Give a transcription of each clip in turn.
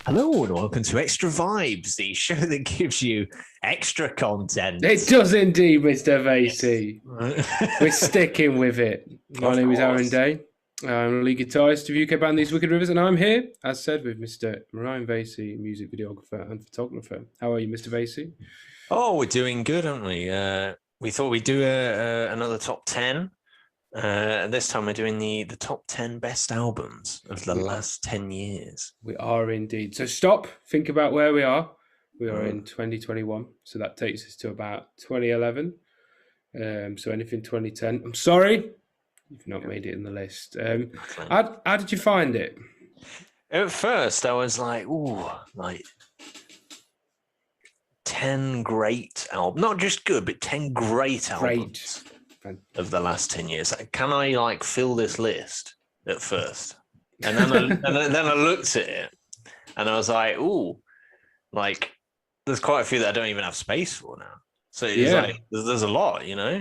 Hello and welcome to Extra Vibes, the show that gives you extra content. It does indeed, Mr. Vasey. Yes. We're sticking with it. My Of name is Aaron course. Day. I'm lead guitarist of UK band These Wicked Rivers, and I'm here, as said, with Mr. Ryan Vasey, music videographer and photographer. How are you, Mr. Vasey? Oh, we're doing good, aren't we? We thought we'd do another top 10. And this time we're doing the top 10 best albums of the last 10 years. We are indeed. So stop, think about where we are. We are in 2021, so that takes us to about 2011. So anything 2010. I'm sorry, you've not made it in the list. How did you find it? At first, I was like, ooh, like 10 great albums. Not just good, but 10 great albums of the last 10 years. Can I like fill this list at first? And then then I looked at it and I was like, ooh, like there's quite a few that I don't even have space for now. So it's like there's a lot, you know.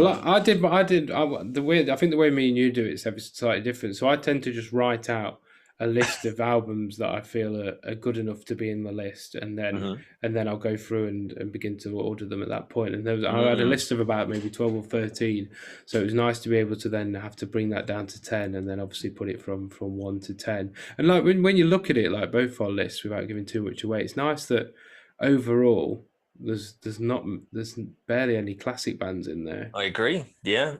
Well, I think the way me and you do it is slightly different. So I tend to just write out a list of albums that I feel are good enough to be in the list, and then I'll go through and begin to order them at that point. And I had a list of about maybe 12 or 13, so it was nice to be able to then have to bring that down to 10, and then obviously put it from 1 to 10. And like when you look at it, like both our lists, without giving too much away, it's nice that overall there's barely any classic bands in there. I agree. Yeah.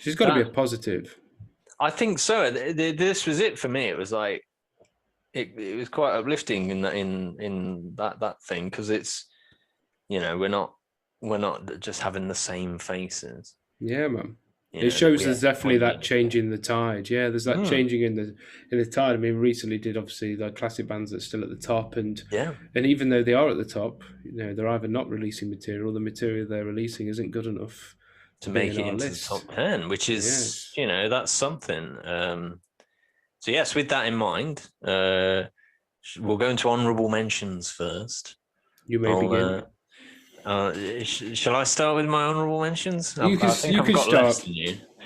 She's got to be a positive. I think so. This was it for me. It was like it was quite uplifting in that thing, because it's, you know, we're not just having the same faces. Yeah, man. It shows there's definitely that change in the tide. Yeah, there's that changing in the tide. I mean, recently did obviously the classic bands that are still at the top, and even though they are at the top, you know, they're either not releasing material, or the material they're releasing isn't good enough to make it into the top 10, which is, you know, that's something. So yes, with that in mind, we'll go into honourable mentions first. You may begin. Shall I start with my honourable mentions? You can start.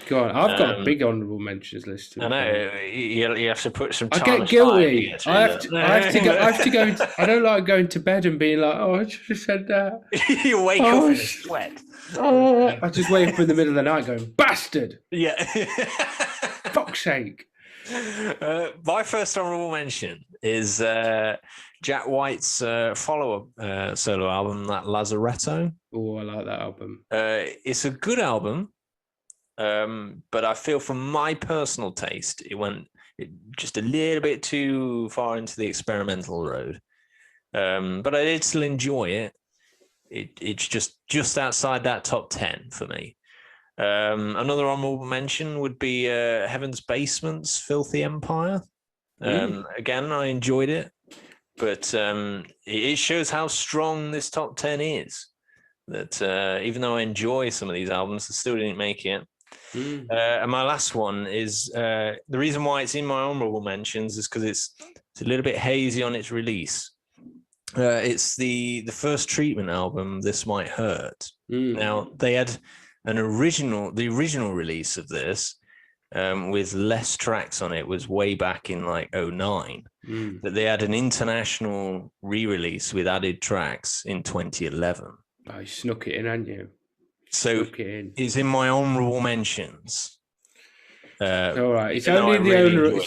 Go on. I've got a big honourable mentions list. I know you have to put some time. I get guilty. I have to go. I don't like going to bed and being like, "Oh, I should have said that." You wake up in a sweat. Oh, I just wake up in the middle of the night going, "Bastard!" Yeah. Fuck's sake. My first honourable mention is Jack White's follow-up solo album, that Lazaretto. Oh, I like that album. It's a good album, but I feel from my personal taste, it went just a little bit too far into the experimental road. But I did still enjoy it. It's just outside that top 10 for me. Another honorable mention would be Heaven's Basement's Filthy Empire. Again, I enjoyed it, but it shows how strong this top 10 is. That even though I enjoy some of these albums, I still didn't make it. And my last one is the reason why it's in my honorable mentions is because it's a little bit hazy on its release. It's the First Treatment album, This Might Hurt. Now, they had the original release of this with less tracks on it was way back in like 2009. But they had an international re-release with added tracks in 2011. Oh, you snuck it in, hadn't you? So it's in my honourable mentions. All right, it's only the honourable.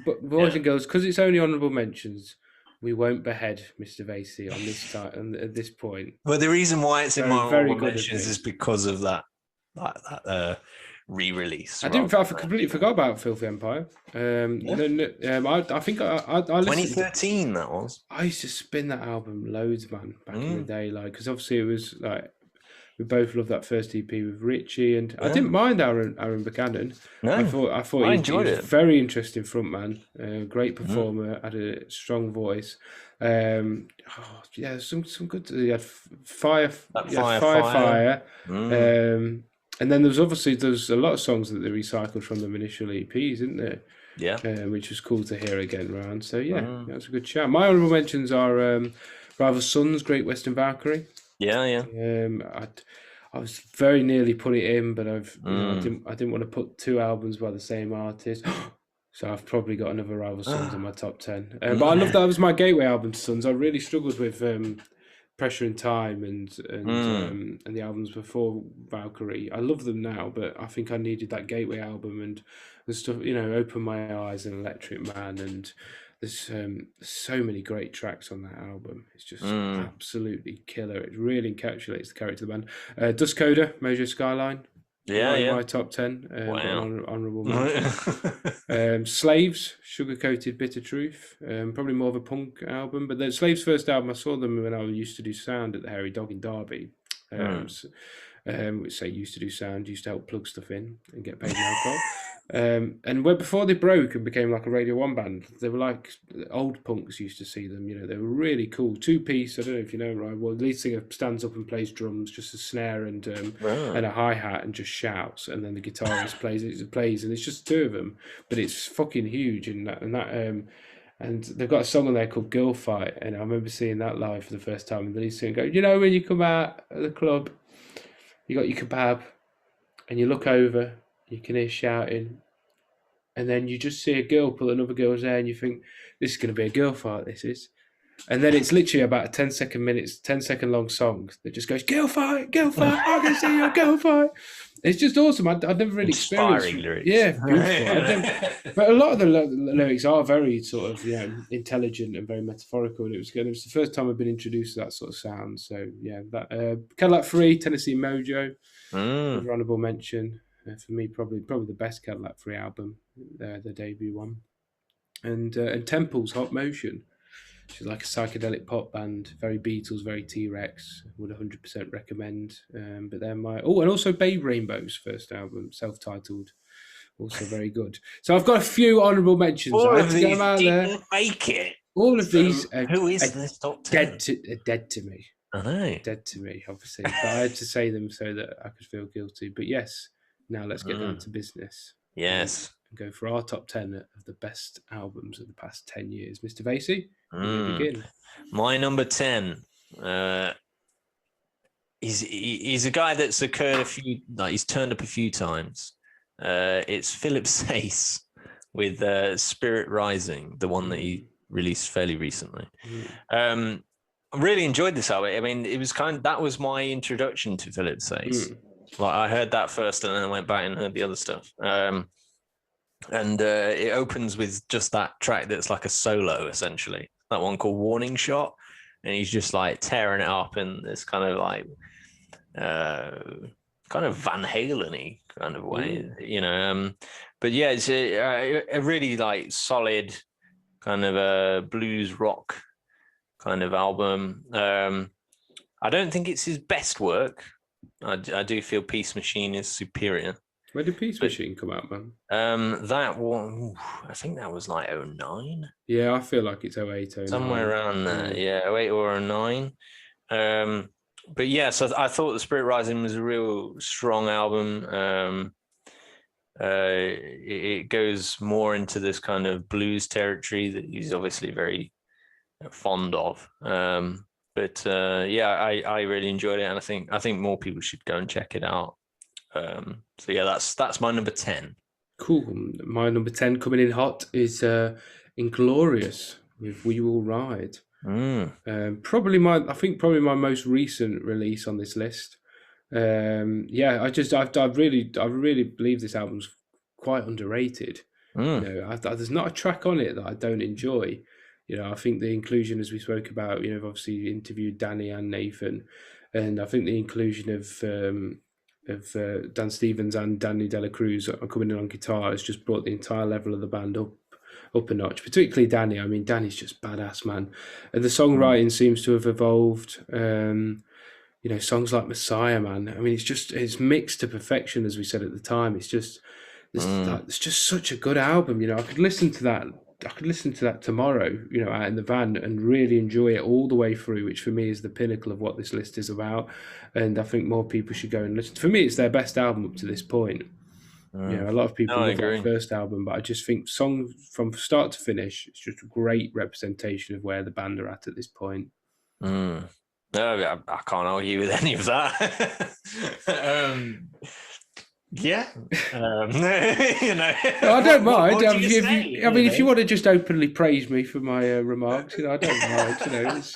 But boys and girls, because it's only honourable mentions, we won't behead Mr. Vasey on this time at this point. Well, the reason why it's in my honourable mentions is because of that re-release. I completely forgot about Filthy Empire. I think I 2013 that was. I used to spin that album loads, man, back in the day, like, because obviously it was like we both loved that first EP with Richie, and I didn't mind Aaron Buchanan. No, I thought he enjoyed it. Very interesting frontman, great performer, had a strong voice. Some good. He had Fire. And then there's a lot of songs that they recycled from them initial EPs, isn't there? Yeah. Which was cool to hear again, round. So yeah, that's a good shout. My honourable mentions are Rival Sons, Great Western Valkyrie. Yeah. I was very nearly put it in, but I didn't want to put two albums by the same artist. So I've probably got another Rival Sons in my top 10. But I love that was my gateway album to Sons. I really struggled with Pressure in Time and the albums before Valkyrie. I love them now, but I think I needed that gateway album and stuff. Open My Eyes and Electric Man, and there's so many great tracks on that album. It's just absolutely killer. It really encapsulates the character of the band. Dust Coda, Mojo Skyline. In my top 10. Wow. An honourable mention. Slaves, Sugar Coated Bitter Truth. Probably more of a punk album, but the Slaves' first album, I saw them when I used to do sound at the Hairy Dog in Derby. Which say used to do sound, used to help plug stuff in and get paid in alcohol. And before they broke and became like a Radio 1 band, they were like old punks used to see them. They were really cool. Two-piece, I don't know if you know, right? Well, the lead singer stands up and plays drums, just a snare and a hi-hat and just shouts, and then the guitarist plays, and it's just two of them, but it's fucking huge. And they've got a song on there called Girl Fight, and I remember seeing that live for the first time, and the lead singer goes, when you come out of the club, you got your kebab, and you look over, you can hear shouting, and then you just see a girl pull another girl's hair, and you think, this is going to be a girl fight, this is. And then it's literally about a 10-second long song that just goes, girl fight, I can see your girl fight. It's just awesome. I'd never really experienced lyrics. Yeah, beautiful. But a lot of the lyrics are very sort of intelligent and very metaphorical. And it was the first time I've been introduced to that sort of sound. So yeah, that Cadillac 3, Tennessee Mojo, another honourable mention for me. Probably the best Cadillac 3 album, the debut one, and Temple's Hot Motion. She's like a psychedelic pop band, very Beatles, very T-Rex. Would 100% recommend. But they're and also Babe Rainbow's first album, self-titled, also very good. So I've got a few honourable mentions. All of these didn't make it. All of these who is this top 10? Dead to me. I know. Dead to me, obviously. But I had to say them so that I could feel guilty. But yes, now let's get down to business. Yes. And go for our top 10 of the best albums of the past 10 years. Mr. Vasey, begin. My number 10. He's a guy that's occurred he's turned up a few times. It's Philip Sace with Spirit Rising, the one that he released fairly recently. I really enjoyed this album. I mean, it was that was my introduction to Philip Sace. Like I heard that first, and then I went back and heard the other stuff. And it opens with just that track that's like a solo, essentially. That one called Warning Shot, and he's just like tearing it up in this kind of like kind of Van Halen-y kind of way, but yeah, it's a really like solid kind of a blues rock kind of album. I don't think it's his best work. I do feel Peace Machine is superior. When did Peace Machine come out, man? That one, I think that was like 09. Yeah, I feel like it's 08, 09. Somewhere around there, yeah, 08 or 09. But yeah, so I thought The Spirit Rising was a real strong album. It goes more into this kind of blues territory that he's obviously very fond of. But I really enjoyed it, and I think more people should go and check it out. So yeah, that's my number 10. Cool. My number 10 coming in hot is Inglorious with We Will Ride. Probably my most recent release on this list. I really believe this album's quite underrated. There's not a track on it that I don't enjoy. I think the inclusion, as we spoke about, I've obviously interviewed Danny and Nathan, and I think the inclusion of Dan Stevens and Danny Dela Cruz coming in on guitar has just brought the entire level of the band up a notch, particularly Danny. I mean, Danny's just badass, man. And the songwriting seems to have evolved. Songs like Messiah, man. I mean, it's mixed to perfection, as we said at the time. It's just such a good album. I could listen to that tomorrow, out in the van and really enjoy it all the way through, which for me is the pinnacle of what this list is about. And I think more people should go and listen. For me, it's their best album up to this point. A lot of people love that first album, but I just think songs from start to finish, it's just a great representation of where the band are at this point. No, I can't argue with any of that. Yeah. You know, No, I don't mind. what do you say? I You mean, if you know? want to just openly praise me for my remarks, I don't mind. It's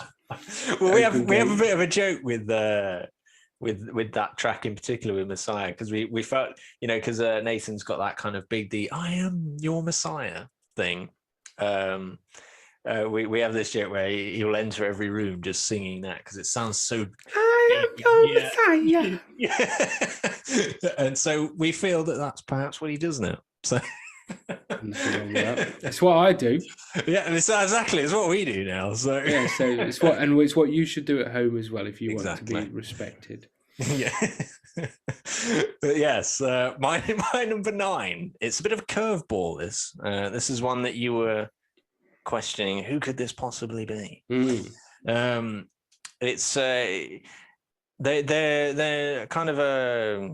Well, open we have a game. bit of a joke with that track in particular with Messiah, because we felt, because Nathan's got that kind of big the "I am your Messiah" thing. Um, we have this joke where he'll enter every room just singing that because it sounds so I big. am your Yeah. Messiah. Yeah. And so we feel that that's perhaps what he does now. So Nothing wrong with that. It's what I do. yeah, it's what we do now. So Yeah, so it's what you should do at home as well if you want to be exactly. respected. Yeah. But yes, my number 9. It's a bit of a curveball. This is one that you were questioning. Who could this possibly be? It's they're kind of a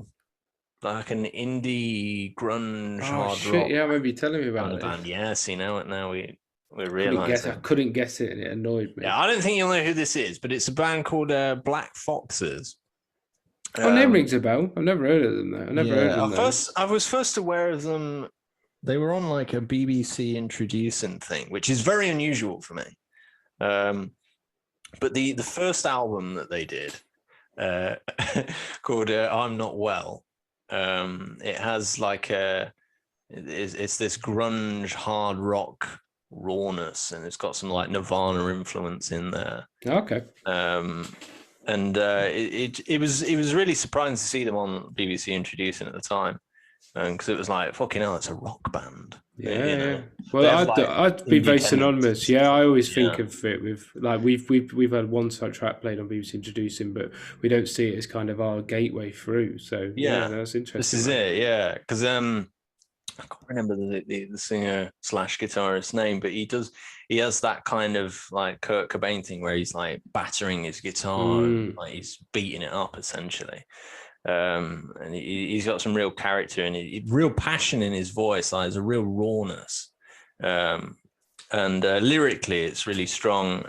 like an indie grunge Oh hard shit! rock Yeah, I remember you telling me kind about of band. this. Yeah, see now we're Couldn't guess. I realizing. couldn't guess it, and it annoyed me. Yeah, I don't think you'll know who this is, but it's a band called Black Foxes. Oh, name rings a bell. I've never heard of them though. I never heard Yeah, them though. I was first aware of them. They were on like a BBC introducing thing, which is very unusual for me. But the first album that they did, called "I'm Not Well," it has like it's this grunge hard rock rawness, and it's got some like Nirvana influence in there. Okay. And it was really surprising to see them on BBC introducing at the time, because it was like, fucking hell, it's a rock band. Yeah. Well, They have I'd be very indie synonymous. tendencies and Yeah, I stuff. always think Yeah. of it with like we've had one side track played on BBC Introducing, but we don't see it as kind of our gateway through. So yeah, Yeah, that's this interesting, is man. it. Yeah, because I can't remember the singer slash guitarist's name, but he has that kind of like Kurt Cobain thing where he's like battering his guitar and like he's beating it up essentially. And he's got some real character and real passion in his voice. Like there's a real rawness. And lyrically, it's really strong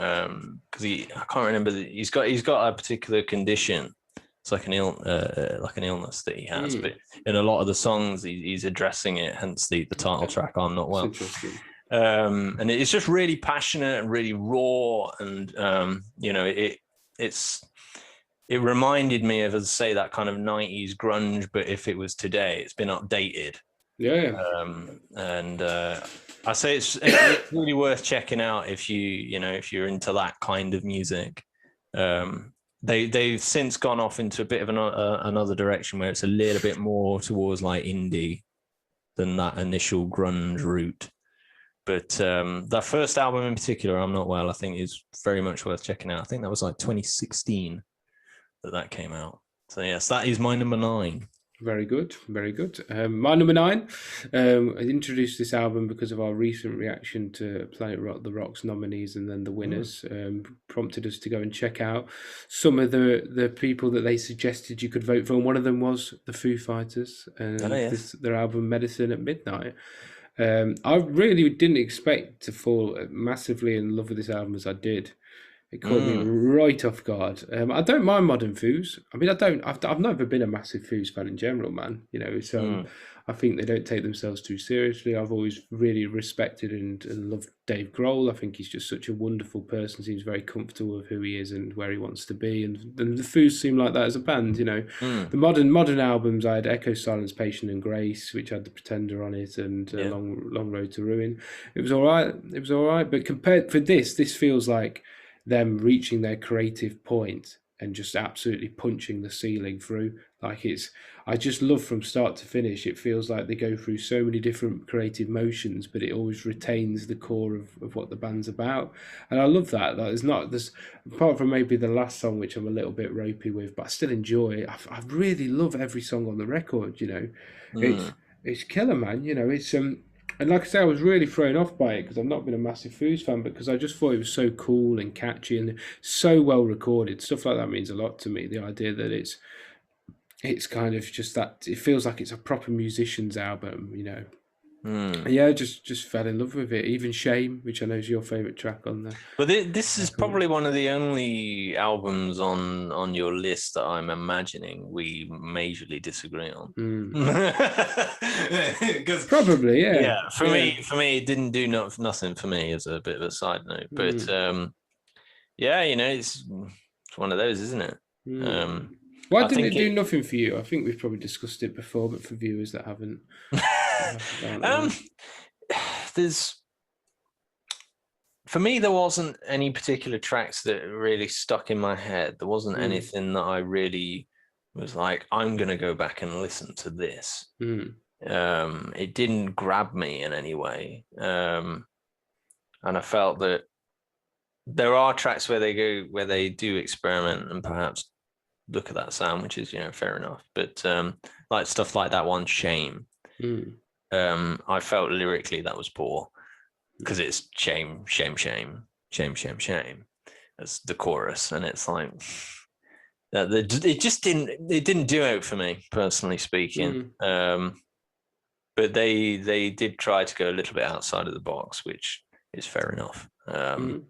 because I can't remember. He's got a particular condition. It's like an illness that he has, but in a lot of the songs, he's addressing it. Hence the title track, "I'm Not Well." That's interesting. And it's just really passionate and really raw, and it reminded me of, as I say, that kind of 90s grunge, but if it was today, it's been updated. Yeah. And I say it's really worth checking out if if you're into that kind of music. They've since gone off into a bit of another direction where it's a little bit more towards like indie than that initial grunge route. But that first album in particular, "I'm Not Well," I think is very much worth checking out. I think that was like 2016 that came out. So yes, that is my number 9. Very good, very good. My number 9, I introduced this album because of our recent reaction to Planet Rock, the Rock's nominees, and then the winners. Prompted us to go and check out some of the people that they suggested you could vote for. And one of them was the Foo Fighters and their album "Medicine at Midnight." I really didn't expect to fall massively in love with this album as I did. It caught me right off guard. I don't mind modern Foos. I mean, I've never been a massive Foos fan in general, man. It's I think they don't take themselves too seriously. I've always really respected and loved Dave Grohl. I think he's just such a wonderful person. Seems very comfortable with who he is and where he wants to be. And the Foos seem like that as a band. The modern albums, I had Echo, Silence, Patience, and Grace, which had The Pretender on it, and Long Road to Ruin. It was all right. But compared for this feels like them reaching their creative point and just absolutely punching the ceiling through. I just love from start to finish. It feels like they go through so many different creative motions, but it always retains the core of what the band's about. And I love that. There's apart from maybe the last song, which I'm a little bit ropey with, but I still enjoy it. I really love every song on the record. It's killer, man. It's And like I say, I was really thrown off by it because I've not been a massive Foos fan, but because I just thought it was so cool and catchy and so well recorded. Stuff like that means a lot to me. The idea that it's kind of just that it feels like it's a proper musician's album. Hmm. Yeah, just fell in love with it. Even Shame, which I know is your favorite track on the But this is track on it. probably one of the only albums on your list that I'm imagining we majorly disagree on. Mm. Because Probably, yeah, yeah, yeah. for me, it didn't do nothing for me as a bit of a side note. But Mm. yeah, it's one of those, isn't it? Mm. Um, Why I didn't think it do it. nothing for you? I think we've probably discussed it before, but for viewers that haven't, aren't um, aware. there's for me, there wasn't any particular tracks that really stuck in my head. There wasn't Mm. anything that I really was like, I'm going to go back and listen to this. Mm. It didn't grab me in any way. And I felt that there are tracks where they do experiment and perhaps look at that sound, which is, fair enough. But like stuff like that one, Shame, Mm. I felt lyrically that was poor because it's shame, shame, shame, shame, shame, shame. As the chorus, and it's like it didn't do it for me personally speaking. Mm. But they did try to go a little bit outside of the box, which is fair enough. Mm.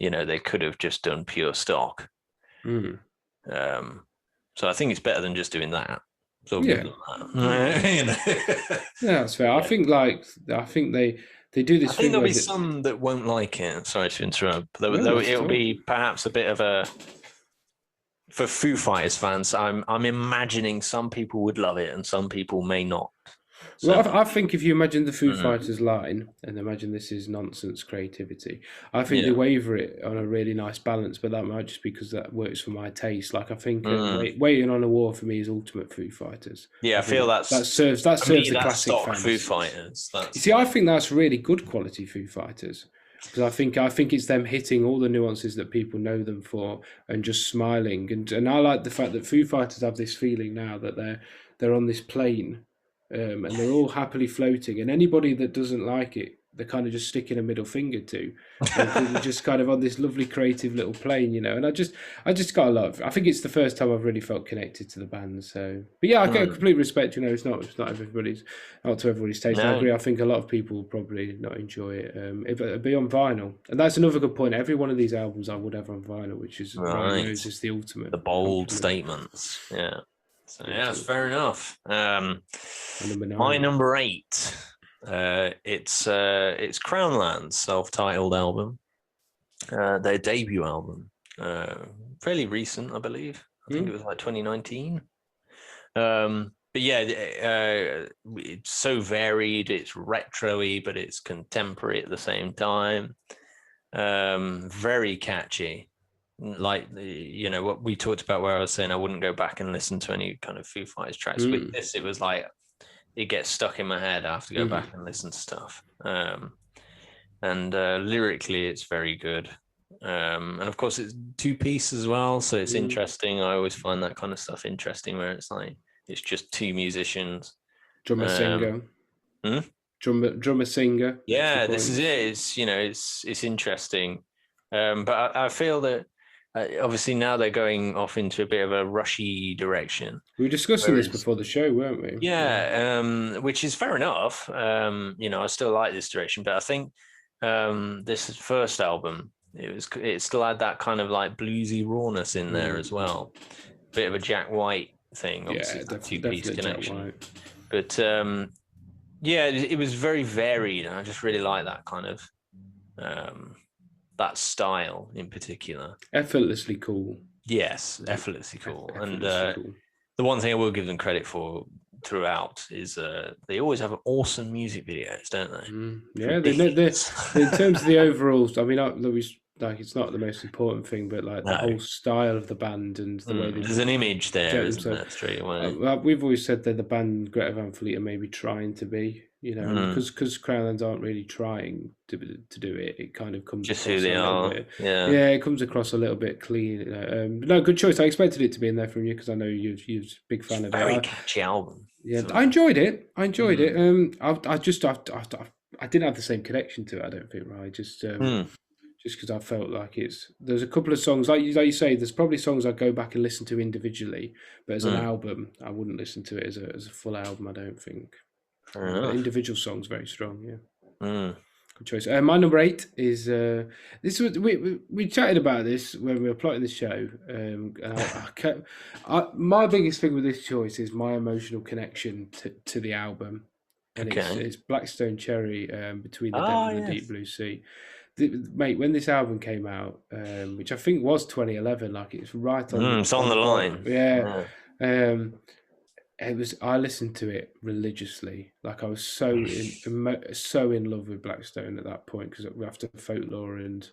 They could have just done pure stock. Mm. Um, so I think it's better than just doing that. So I'll give Yeah. them Okay. that. Yeah, that's fair. Yeah. I think they do I this think thing there'll where be they, some that won't like it. Sorry to interrupt. no, not at It'll all. be perhaps a bit of a for Foo Fighters fans. I'm imagining some people would love it and some people may not so Well, much. I think if you imagine the Foo Mm, Fighters line and imagine this is nonsense creativity, I think they yeah. waver it on a really nice balance, but that might just because that works for my taste. Like I think Mm. Waiting on a War for me is ultimate Foo Fighters. Yeah, I I feel think that's that for serves me the that's classic stock Foo fans. Fighters. You That's see, I like think that's really good quality Foo Fighters because I think it's them hitting all the nuances that people know them for and just smiling. And I like the fact that Foo Fighters have this feeling now that they're on this plane, and they're all happily floating. And anybody that doesn't like it, they're kind of just sticking a middle finger to, because they're just kind of on this lovely creative little plane, And I just got a lot. I think it's the first time I've really felt connected to the band. So, but yeah, I get mm, complete respect. It's not not to everybody's taste. And I no, agree. I think a lot of people will probably not enjoy it. If it'd be on vinyl, and that's another good point. Every one of these albums I would have on vinyl, which is Ryan right. knows is the ultimate The bold compliment. statements. Yeah. So yeah, that's Ultimate. fair enough. And number My 9. number 8. It's Crownland's self-titled album, their debut album, fairly recent, I believe. I think it Hmm? was like 2019. But yeah, it's so varied. It's retro-y, but it's contemporary at the same time. Very catchy. Like what we talked about, where I was saying I wouldn't go back and listen to any kind of Foo Fighters tracks. With Hmm. this, it was like it gets stuck in my head. I have to go Hmm. back and listen to stuff. And lyrically, it's very good. And of course, it's two piece as well, so it's Hmm. interesting. I always find that kind of stuff interesting, where it's like it's just two musicians. Drummer Um, singer. hmm? Drummer singer. Extra Yeah, this is it. points. It's interesting, but I feel that obviously now they're going off into a bit of a rushy direction. We were discussing this Whereas before the show, weren't we? Yeah. yeah, which is fair enough. I still like this direction, but I think this first album, it still had that kind of like bluesy rawness in there Hmm. as well. Bit of a Jack White thing, obviously Yeah, it's that two-piece definitely Jack connection. White. But yeah, it was very varied, and I just really like that kind of um, that style in particular. Effortlessly cool. Yes, effortlessly cool. And Effortlessly cool. the one thing I will give them credit for throughout is they always have awesome music videos, don't they? Mm, It's yeah, ridiculous. in terms of the overall, I mean, like it's not the most important thing, but like the No. whole style of the band and the way they There's an image there, project isn't themselves. there, straight away? We've always said they're the band Greta Van Fleet are maybe trying to be, and Mm, because Crowlands aren't really trying to do it, it kind of comes just who across a they little are. bit. Yeah. Yeah, it comes across a little bit clean. No, good choice. I expected it to be in there from you because I know you're a big It's fan a of it. very catchy album Yeah, for I me. enjoyed it. I enjoyed it. Mm, I didn't have the same connection to it. I don't think. Right, mm, just because I felt like there's a couple of songs like you say. There's probably songs I go back and listen to individually, but as an mm. album, I wouldn't listen to it as a full album. I don't think. Fair But enough. individual songs very strong. Yeah. Mm. Good choice. My number 8 is this was we chatted about this when we were plotting the show. And my biggest thing with this choice is my emotional connection to the album, and Okay. it's Blackstone Cherry, Between the Devil Ah, and the Deep yes. Blue Sea. Mate, when this album came out, which I think was 2011, like it's right It's on on the the bottom. line. Yeah. Yeah. Um, it was. I listened to it religiously. Like I was so in love with Blackstone at that point because after Folklore and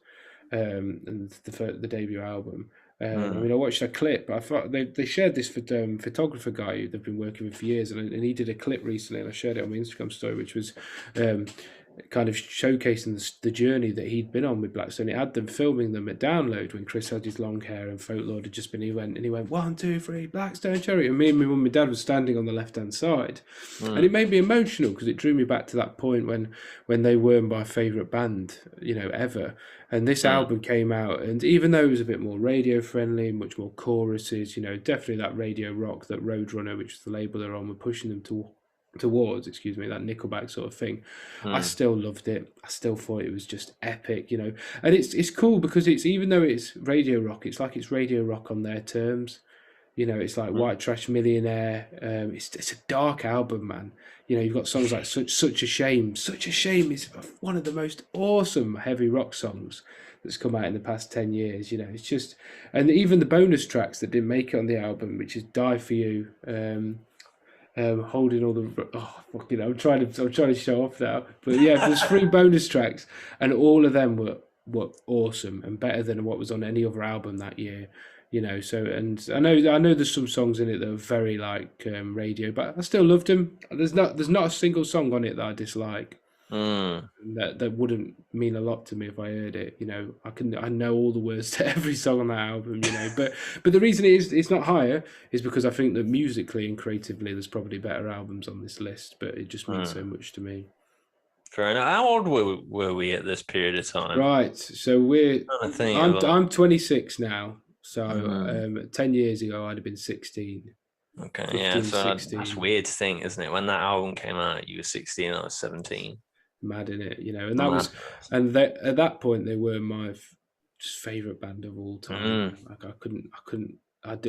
the debut album. I Mm. mean, I watched a clip. I thought they shared this for photographer guy who they've been working with for years, and he did a clip recently, and I shared it on my Instagram story, which was um, kind of showcasing the journey that he'd been on with Blackstone. It had them filming them at Download when Chris had his long hair and Folklore had just been. He went 1, 2, 3, Blackstone Cherry, and me and my mum and dad were standing on the left hand side, and it Mm. made me emotional because it drew me back to that point when they were my favourite band, ever. And this Mm. album came out, and even though it was a bit more radio friendly, much more choruses, definitely that radio rock that Roadrunner, which was the label they're on, were pushing them towards, excuse me, that Nickelback sort of thing. I Mm. still loved it. I still thought it was just epic. And it's cool because it's, even though it's radio rock, it's like it's radio rock on their terms. It's like Mm. White Trash Millionaire. It's a dark album, man. You've got songs like Such a Shame. Such a Shame is one of the most awesome heavy rock songs that's come out in the past 10 years. It's just, and even the bonus tracks that didn't make it on the album, which is Die For You, holding all the, fucking, I'm trying to show off now, but yeah, there's 3 bonus tracks, and all of them were awesome and better than what was on any other album that year. So, and I know there's some songs in it that are very like radio, but I still loved them. There's not a single song on it that I dislike. Mm. That wouldn't mean a lot to me if I heard it. I know all the words to every song on that album. But the reason it's not higher is because I think that musically and creatively there's probably better albums on this list, but it just means so much to me. Fair enough. How old were we at this period of time? Right, so I'm trying to think of I'm 26 now. So Mm. 10 years ago I'd have been 16, Okay, yeah. 15, So that's 16. weird to think, isn't it? When that album came out, you were 16, I was 17. Mad in it, and that Mad. was, and at that point they were my just favorite band of all time. Mm. Like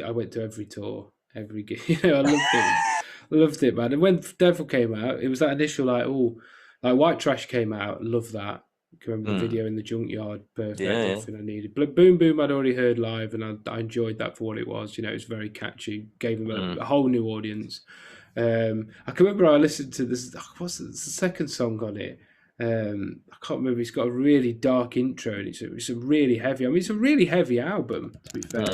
I went to every tour, every gig. I loved it, man. And when Devil came out, it was that initial like White Trash came out. Love that. Can remember the Mm. video in the junkyard. Perfect. Yeah, yeah. Everything I needed. But Boom Boom, I'd already heard live, and I enjoyed that for what it was. It was very catchy. Gave them a whole new audience. I can remember I listened to this. What's the second song on it? I can't remember. It's got a really dark intro, and it's a really heavy. I mean, it's a really heavy album. To be fair,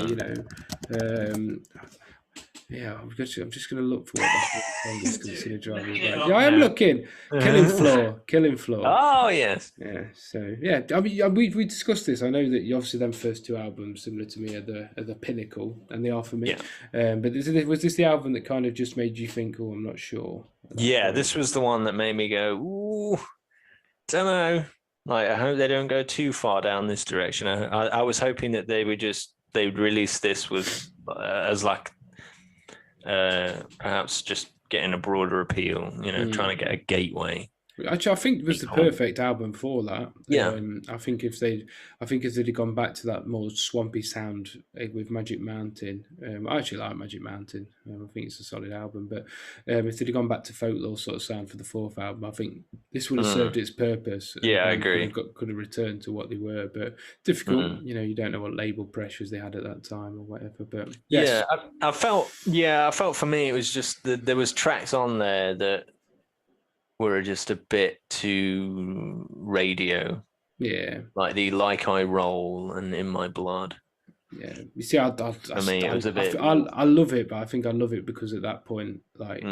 yeah, I'm just going to look for what that song is because it's in a driving back. Yeah, I am looking. Killing Floor. Oh, yes. Yeah. So yeah, I mean, we discussed this. I know that obviously them first 2 albums, similar to me, are the pinnacle, and they are for me. Yeah. But was this the album that kind of just made you think, oh, I'm not sure? Yeah, this was the one that made me go, ooh, don't know. Like, I hope they don't go too far down this direction. I was hoping that they'd release this with as like perhaps just getting a broader appeal, trying to get a gateway. Actually, I think it was the perfect album for that. Yeah. I think if they'd gone back to that more swampy sound with Magic Mountain, I actually like Magic Mountain. I think it's a solid album. But if they'd gone back to folklore sort of sound for the 4th album, I think this would have served its purpose. Yeah, I agree. Could have returned to what they were, but difficult. You don't know what label pressures they had at that time or whatever. But yes. Yeah, I felt for me it was just that there was tracks on there that were just a bit too radio. Yeah. Like the Like I Roll and In My Blood. Yeah. You see, I love it, but I think I love it because at that point, like,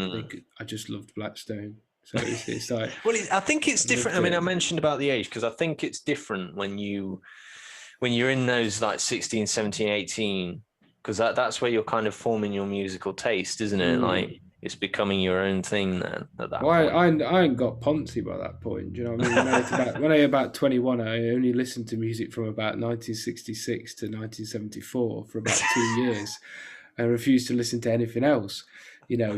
I just loved Blackstone. So it's like... Well, I think it's different. I mean, I mentioned about the age because I think it's different when you're in those like 16, 17, 18, because that's where you're kind of forming your musical taste, isn't it? Like, it's becoming your own thing then at that point. I ain't got Ponzi by that point. Do you know what I mean? When I was about 21, I only listened to music from about 1966 to 1974 for about 2 years. I refused to listen to anything else.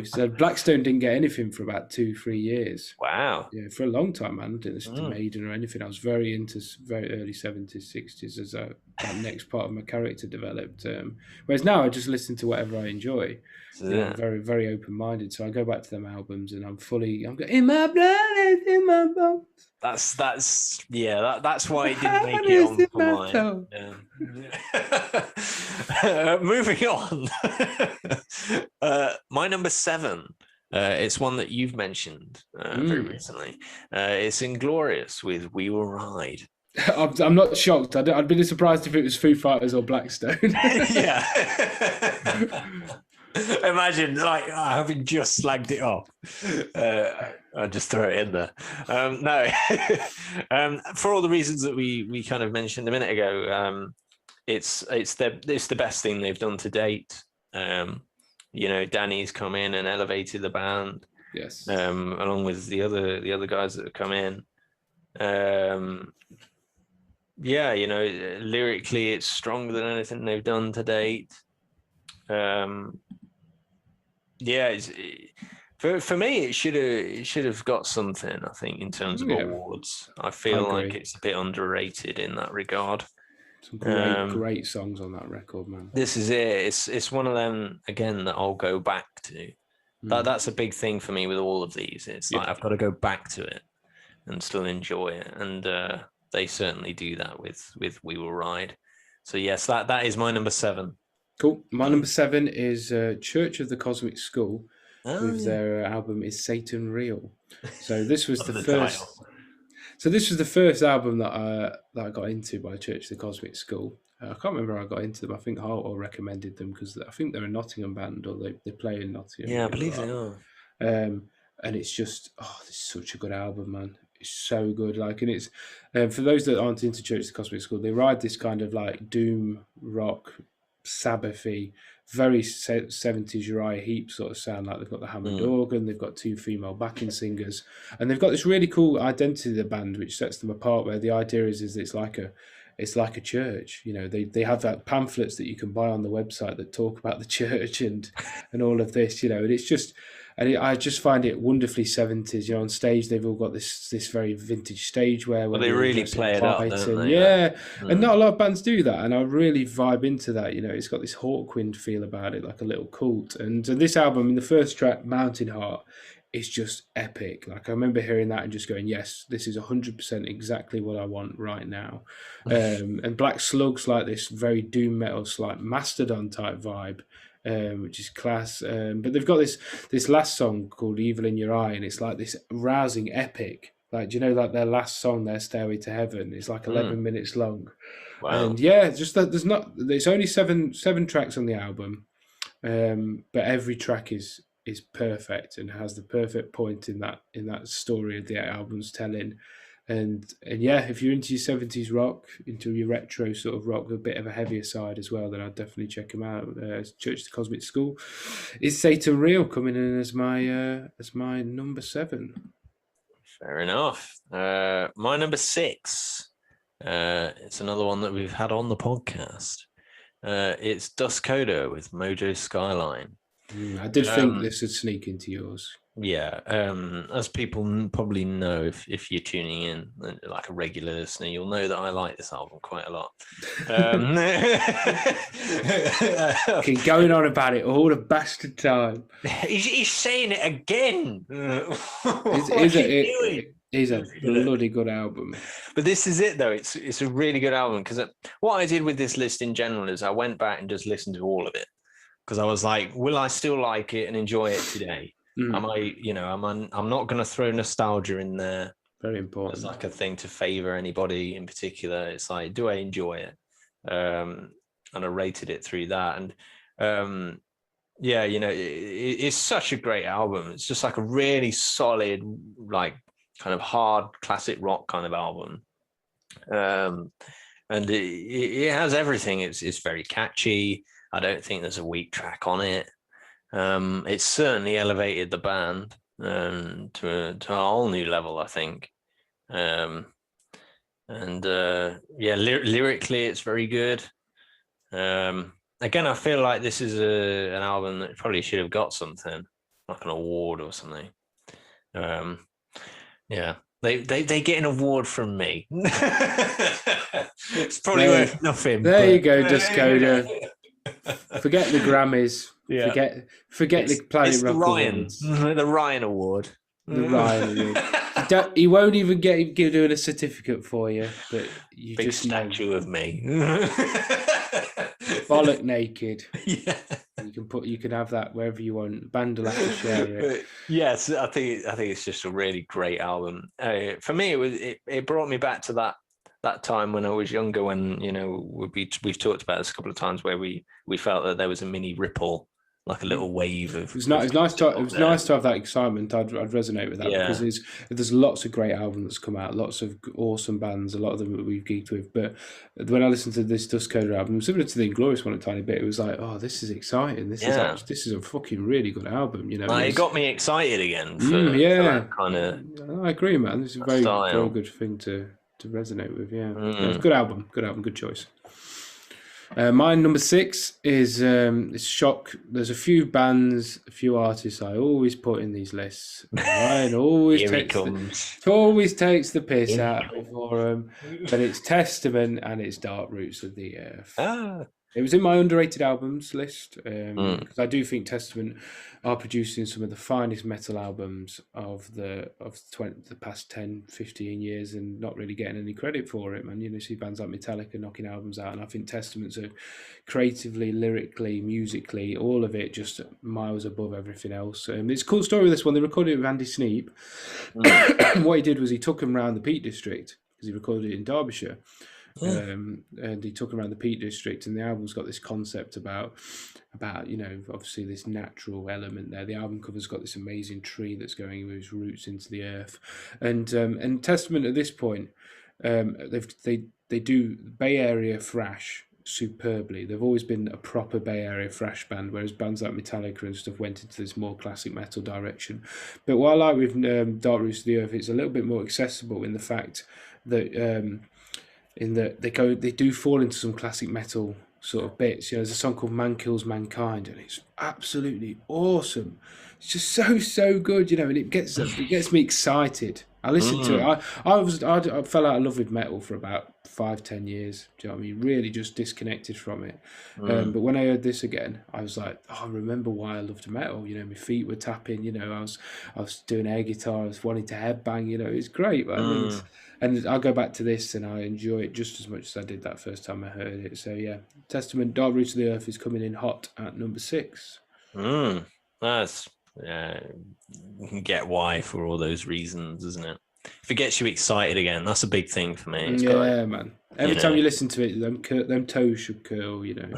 So Blackstone didn't get anything for about 2-3 years. Wow. Yeah, for a long time, man. I didn't listen to Maiden or anything. I was very into very early 70s, 60s as that next part of my character developed. Whereas now I just listen to whatever I enjoy. I'm very, very open minded. So I go back to them albums and I'm going, in my blood, it's in my bones. That's why it didn't make it on for mine. Moving on. My number 7. It's one that you've mentioned very recently. It's Inglorious with We Will Ride. I'm not shocked. I'd be surprised if it was Foo Fighters or Blackstone. Yeah. Imagine, having just slagged it off. I'll just throw it in there. No, for all the reasons that we kind of mentioned a minute ago, it's the best thing they've done to date. Danny's come in and elevated the band. Yes. Along with the other guys that have come in. Lyrically, it's stronger than anything they've done to date. For me, it should have got something. I think in terms of awards, I feel like it's a bit underrated in that regard. Some great songs on that record, man. This is it. It's one of them again that I'll go back to. That's a big thing for me with all of these. It's like I've got to go back to it and still enjoy it, and they certainly do that with We Will Ride. So yes, that is my number 7. Cool. My number 7 is Church of the Cosmic School with their album Is Satan Real? So this was the first. Title. So this was the first album that I got into by Church of the Cosmic School. I can't remember how I got into them. I think Hartwell recommended them because I think they're a Nottingham band or they play in Nottingham. Yeah, I believe they are. And it's just, this is such a good album, man. It's so good. And it's for those that aren't into Church of the Cosmic School, they ride this kind of doom rock, Sabbathy, very 70s Uriah Heep sort of sound. They've got the Hammond organ, they've got 2 female backing singers, and they've got this really cool identity of the band which sets them apart, where the idea is it's like a church. They have that pamphlets that you can buy on the website that talk about the church and all of this, and it's just. And I just find it wonderfully 70s. On stage, they've all got this very vintage stage where they really play it up, don't they? Yeah, and not a lot of bands do that. And I really vibe into that. It's got this Hawkwind feel about it, like a little cult. And this album, in the first track, Mountain Heart, is just epic. I remember hearing that and just going, yes, this is 100% exactly what I want right now. And Black Slug's like this very doom metal, like Mastodon type vibe. Which is class, but they've got this last song called "Evil in Your Eye," and it's like this rousing epic. Their last song, their "Stairway to Heaven," is 11 minutes long. Wow. And just that there's only seven tracks on the album, but every track is perfect and has the perfect point in that story of the album's telling. And if you're into your 70s rock, into your retro sort of rock, a bit of a heavier side as well, then I'd definitely check them out. Church of the Cosmic School. Is Satan Real coming in as my number 7? Fair enough. My number 6. It's another one that we've had on the podcast. It's Dust Coda with Mojo Skyline. I did think this would sneak into yours. Yeah, as people probably know, if you're tuning in like a regular listener, you'll know that I like this album quite a lot. Keep going on about it all the bastard time. He's saying it again. It's a bloody good album. But this is it, though. It's a really good album because what I did with this list in general is I went back and just listened to all of it because I was like, will I still like it and enjoy it today? I'm not going to throw nostalgia in there. Very important. As like a thing to favor anybody in particular. It's like, do I enjoy it? And I rated it through that. And it's such a great album. It's just like a really solid, kind of hard classic rock kind of album. And it has everything. It's very catchy. I don't think there's a weak track on it. It's certainly elevated the band to a whole new level, I think. Lyrically, it's very good. Again, I feel like this is an album that probably should have got something. like an award or something. Yeah, they get an award from me. It's probably worth nothing. There you but... go, Duskoda. Forget the Grammys. Yeah, Forget the Planet it's the Rock Ryan, Awards. the Ryan Award. The Ryan Award. He won't even get doing a certificate for you, but you Big just statue know. of me. Bollock naked. Yeah. You can have that wherever you want. Band will have to share it. Yes, I think it's just a really great album. For me, it brought me back to that time when I was younger, when we've talked about this a couple of times, where we felt that there was a mini ripple, like a little wave of. It was nice to have that excitement. I'd resonate with that because there's lots of great albums that's come out, lots of awesome bands, a lot of them that we've geeked with. But when I listened to this Duskoda album, similar to the Inglorious one a tiny bit, it was like, oh, this is exciting. This is a fucking really good album. It got me excited again. For that kind of. I agree, man. This is a very good thing to resonate with. Yeah, it's a good album. Good choice. My number 6 is shock. There's a few bands, a few artists I always put in these lists. Ryan always takes the piss out for them, but it's Testament and it's Dark Roots of the Earth. It was in my underrated albums list because I do think Testament are producing some of the finest metal albums of the past 10, 15 years and not really getting any credit for it, man. You see bands like Metallica knocking albums out, and I think Testaments are creatively, lyrically, musically, all of it just miles above everything else. It's a cool story with this one. They recorded it with Andy Sneap. What he did was he took him around the Peak District because he recorded it in Derbyshire. And he took around the Peak District, and the album's got this concept about obviously this natural element there. The album cover's got this amazing tree that's going with its roots into the earth, and Testament at this point, they do Bay Area thrash superbly. They've always been a proper Bay Area thrash band, whereas bands like Metallica and stuff went into this more classic metal direction. But what I like with Dark Roots of the Earth, it's a little bit more accessible in the fact that they do fall into some classic metal sort of bits. There's a song called Man Kills Mankind, and it's absolutely awesome. It's just so good, and it gets me excited. I listened to it. I fell out of love with metal for about 5-10 years. Do you know what I mean? Really just disconnected from it. But when I heard this again, I was like, oh, I remember why I loved metal. My feet were tapping. I was doing air guitar. I was wanting to headbang. It's great. And I'll go back to this and I enjoy it just as much as I did that first time I heard it. So yeah, Testament, Dark Roots of the Earth is coming in hot at number 6. That's you can get why for all those reasons, isn't it? If it gets you excited again, that's a big thing for me. Man. Every time you listen to it, them toes should curl. Get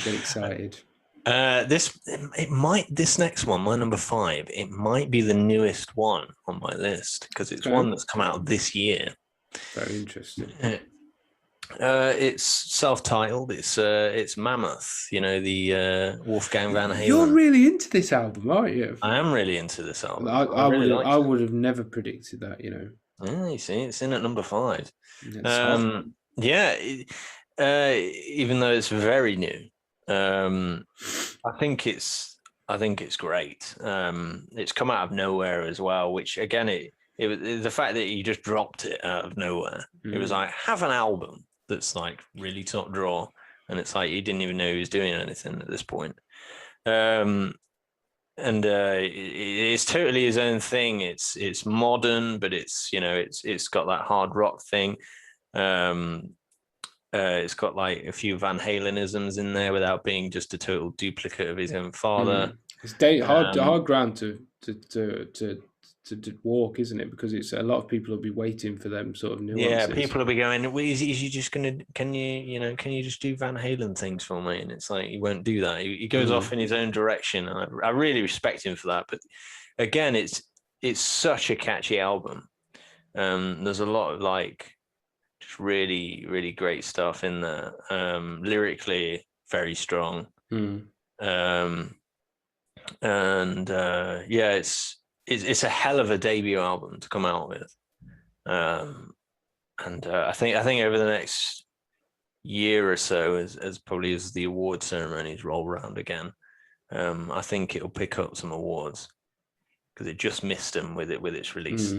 excited. This next one, my number 5, it might be the newest one on my list because it's one that's come out this year. Very interesting. It's self-titled. It's Mammoth. The Wolfgang Van Halen. You're really into this album, aren't you? I am really into this album. I would have never predicted that. Yeah, you see, it's in at number 5. Yeah, even though it's very new. I think it's great. It's come out of nowhere as well, which again, it was the fact that he just dropped it out of nowhere. It was like, have an album that's like really top draw, and it's like he didn't even know he was doing anything at this point. It's totally his own thing. It's modern, but it's got that hard rock thing. It's got like a few Van Halenisms in there without being just a total duplicate of his own father. It's hard ground to walk, isn't it? Because it's a lot of people will be waiting for them sort of nuances. Yeah, people will be going, well, is he just gonna? Can you just do Van Halen things for me? And it's like he won't do that. He goes off in his own direction, and I really respect him for that. But again, it's such a catchy album. There's a lot of like just really, really great stuff in there. Lyrically, very strong. It's a hell of a debut album to come out with. I think over the next year or so, as probably as the award ceremonies roll around again, I think it'll pick up some awards because it just missed them with its release.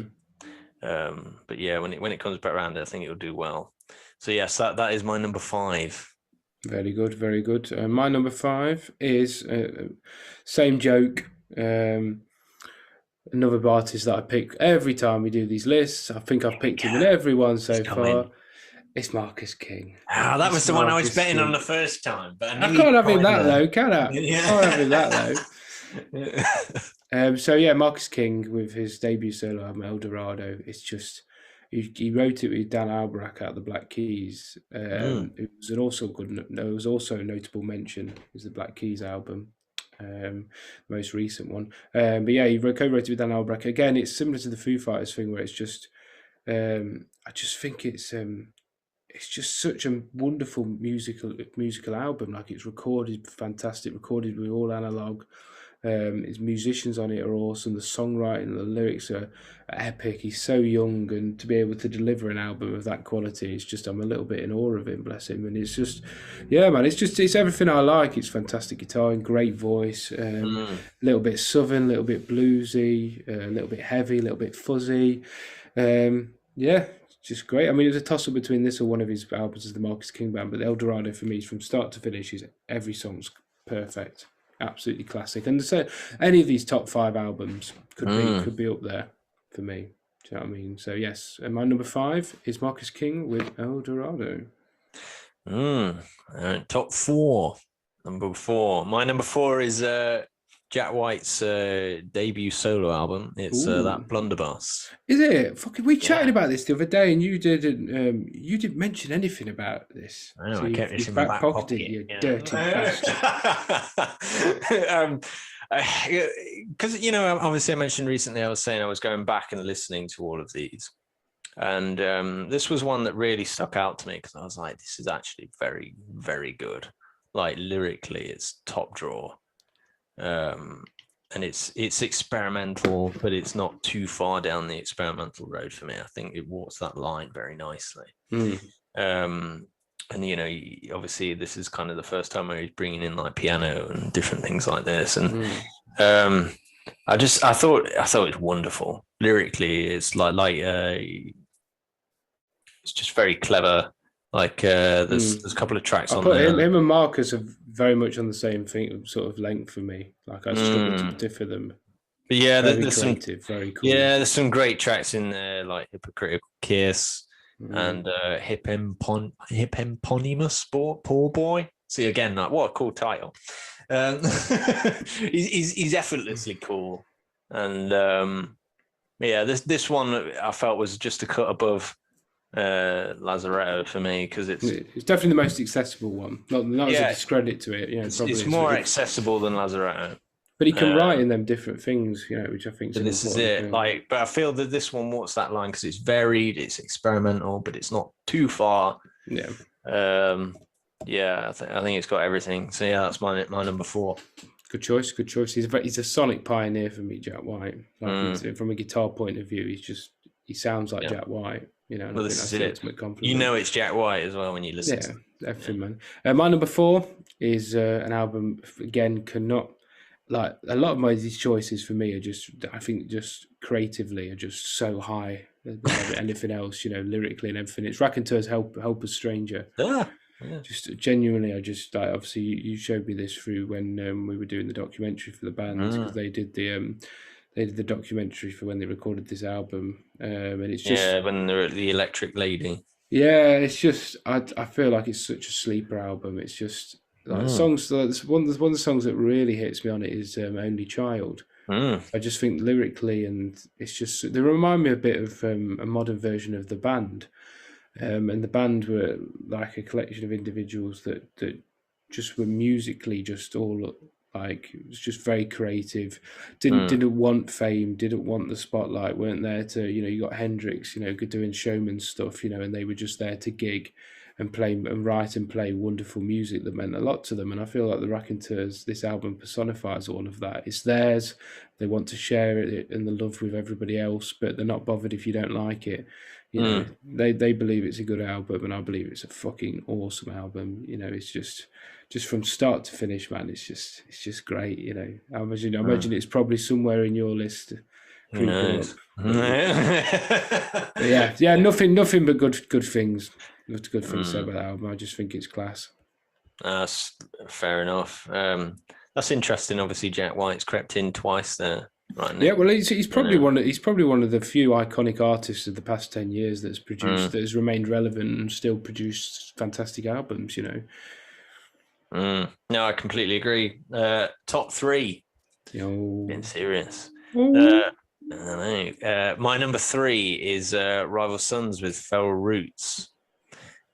But yeah, when it comes back around, I think it'll do well. So yes, that is my number 5. Very good, very good. My number 5 is same joke. Another artist that I pick every time we do these lists. I think I've picked him in every one so far. It's Marcus King. That was the one I was betting on the first time, but I can't have him that low, can I? Yeah. I can't have him that low. So yeah, Marcus King with his debut solo album El Dorado. It's just he wrote it with Dan Albrecht out of the Black Keys. It was also good. No, it was also a notable mention. It was the Black Keys album. Most recent one. But yeah, he co-wrote it with Dan Albrecht. Again, it's similar to the Foo Fighters thing where it's just I just think it's just such a wonderful musical album. Like, it's recorded fantastic, recorded with all analog. His musicians on it are awesome. The songwriting, the lyrics are epic. He's so young, and to be able to deliver an album of that quality, it's just, I'm a little bit in awe of him, bless him. And it's just, yeah, man, it's everything I like. It's fantastic guitar and great voice. A little bit southern, a little bit bluesy, a little bit heavy, a little bit fuzzy. Yeah, just great. I mean, it was a toss-up between this or one of his albums as the Marcus King Band, but El Dorado for me, from start to finish, every song's perfect. Absolutely classic. And so any of these top 5 albums could be up there for me. Do you know what I mean? So yes, and my number 5 is Marcus King with El Dorado. Top 4. Number 4. My number 4 is Jack White's debut solo album. It's that Blunderbuss. Is it? Fucking, we chatted about this the other day, and you didn't mention anything about this. I know. So I kept this in my back pocket. You dirty bastard. Because obviously I mentioned recently, I was saying I was going back and listening to all of these, and this was one that really stuck out to me because I was like, this is actually very, very good. Like, lyrically, it's top drawer. And it's experimental, but it's not too far down the experimental road for me. I think it walks that line very nicely. And obviously this is kind of the first time where he's bringing in like piano and different things like this, and I thought it was wonderful. Lyrically, it's like it's just very clever. Like there's a couple of tracks on there. Him and Marcus are very much on the same thing, sort of length for me. Like, I struggle to differ them. But yeah, very there's creative, very cool. Yeah, there's some great tracks in there, like Hypocritical Kiss and Hippopotamus Poor Boy. See, again, like, what a cool title. He's effortlessly cool, and yeah, this one I felt was just a cut above Lazaretto for me, because it's definitely the most accessible one. Not as a discredit to it, it's more accessible than Lazaretto. But he can write in them different things, which I think. This is it. But I feel that this one walks that line because it's varied, it's experimental, but it's not too far. Yeah. I think it's got everything. So yeah, that's my number 4. Good choice. He's a sonic pioneer for me, Jack White. From a guitar point of view, he sounds like Jack White. Well, this is it. It's Jack White as well when you listen. Yeah, definitely, man. My number 4 is an album. Again, like a lot of these choices for me are just creatively are just so high than anything else. Lyrically and everything. It's Racketeers' Help a Stranger. Yeah. Just genuinely, obviously you showed me this through when we were doing the documentary for the band, because they did the documentary for when they recorded this album, and it's just when they're at the Electric Lady. Yeah, it's just I feel like it's such a sleeper album. It's just like songs. One of the songs that really hits me on it is "Only Child." I just think lyrically, and it's just they remind me a bit of a modern version of the band. And the band were like a collection of individuals that just were musically just all like, it was just very creative. Didn't want fame, didn't want the spotlight, weren't there to, you got Hendrix, doing showman stuff, and they were just there to gig and play and write and play wonderful music that meant a lot to them. And I feel like the Racketeers, this album personifies all of that. It's theirs. They want to share it and the love with everybody else, but they're not bothered if you don't like it. They believe it's a good album, and I believe it's a fucking awesome album. It's just just from start to finish, man, it's just great. You know, I imagine it's probably somewhere in your list Who creeping up. knows? But yeah, nothing but good things. Good things said about that album. I just think it's class. That's fair enough. That's interesting. Obviously, Jack White's crept in twice there, right? Yeah, well, he's probably one of the few iconic artists of the past 10 years that has remained relevant and still produced fantastic albums. You know. No, I completely agree. Top three. Being serious. I don't know. My number 3 is Rival Sons with Feral Roots.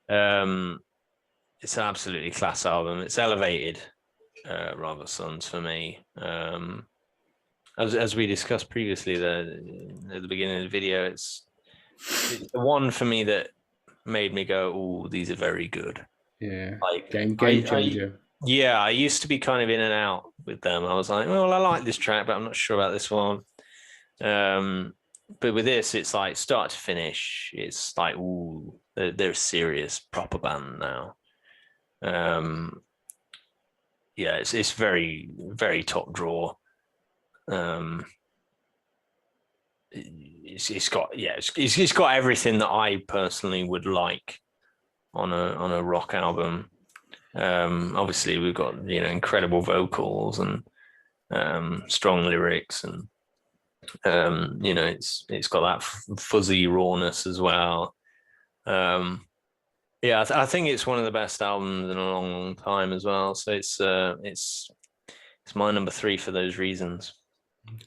It's an absolutely class album. It's elevated Rival Sons for me. As we discussed previously at the beginning of the video, it's the one for me that made me go, "Oh, these are very good." Yeah, like game changer. I used to be kind of in and out with them. I was like, well, I like this track, but I'm not sure about this one. But with this, it's like start to finish. It's like, ooh, they're a serious proper band now. Yeah, it's very, very top drawer. It's got everything that I personally would like on a rock album. Obviously we've got incredible vocals and strong lyrics, and it's got that fuzzy rawness as well. I think it's one of the best albums in a long time as well. So it's my number 3 for those reasons.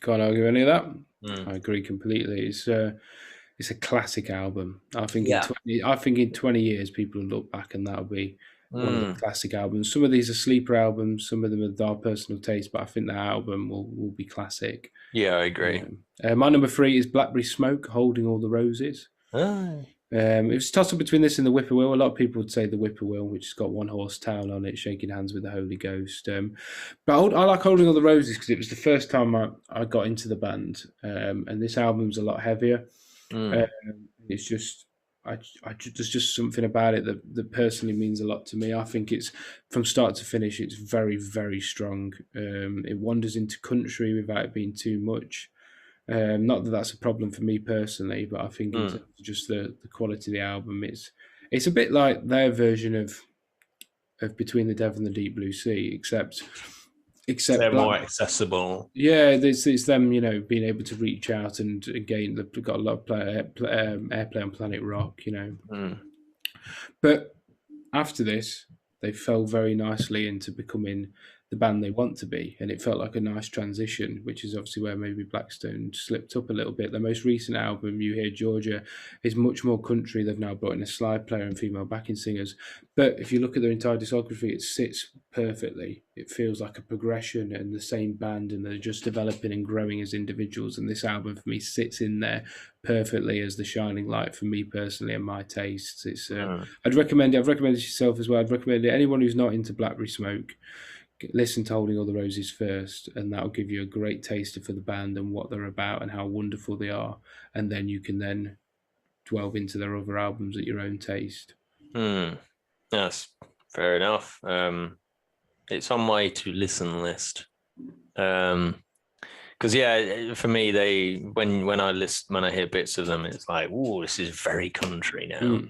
Can't argue any of that. I agree completely. It's a classic album. I think in 20 years people will look back and that'll be one of the classic albums. Some of these are sleeper albums, some of them are our personal taste, but I think that album will be classic. Yeah, I agree. My number 3 is Blackberry Smoke, Holding All the Roses. It was tossed up between this and the Whippoorwill. A lot of people would say the Whippoorwill, which has got One Horse Town on it, Shaking Hands with the Holy Ghost. But I like Holding All the Roses because it was the first time I got into the band, and this album's a lot heavier. It's just, there's just something about it that personally means a lot to me. I think it's from start to finish, it's very, very strong. It wanders into country without it being too much. Not that that's a problem for me personally, but I think in terms of just the quality of the album, it's a bit like their version of Between the Devil and the Deep Blue Sea, except they're more accessible. Yeah, it's them, being able to reach out and again, they've got a lot of airplay on Planet Rock, But after this, they fell very nicely into becoming the band they want to be, and it felt like a nice transition, which is obviously where maybe Blackstone slipped up a little bit. Their most recent album, You Hear Georgia, is much more country. They've now brought in a slide player and female backing singers, but if you look at their entire discography, it sits perfectly. It feels like a progression and the same band, and they're just developing and growing as individuals, and this album for me sits in there perfectly as the shining light for me personally and my tastes. It's I'd recommend it. I've recommended it yourself as well. I'd recommend it anyone who's not into Blackberry Smoke. Listen to Holding All the Roses first, and that'll give you a great taster for the band and what they're about and how wonderful they are, and then you can then delve into their other albums at your own taste. That's fair enough. It's on my to listen list. Because for me, when I hear bits of them, it's like, oh, this is very country now.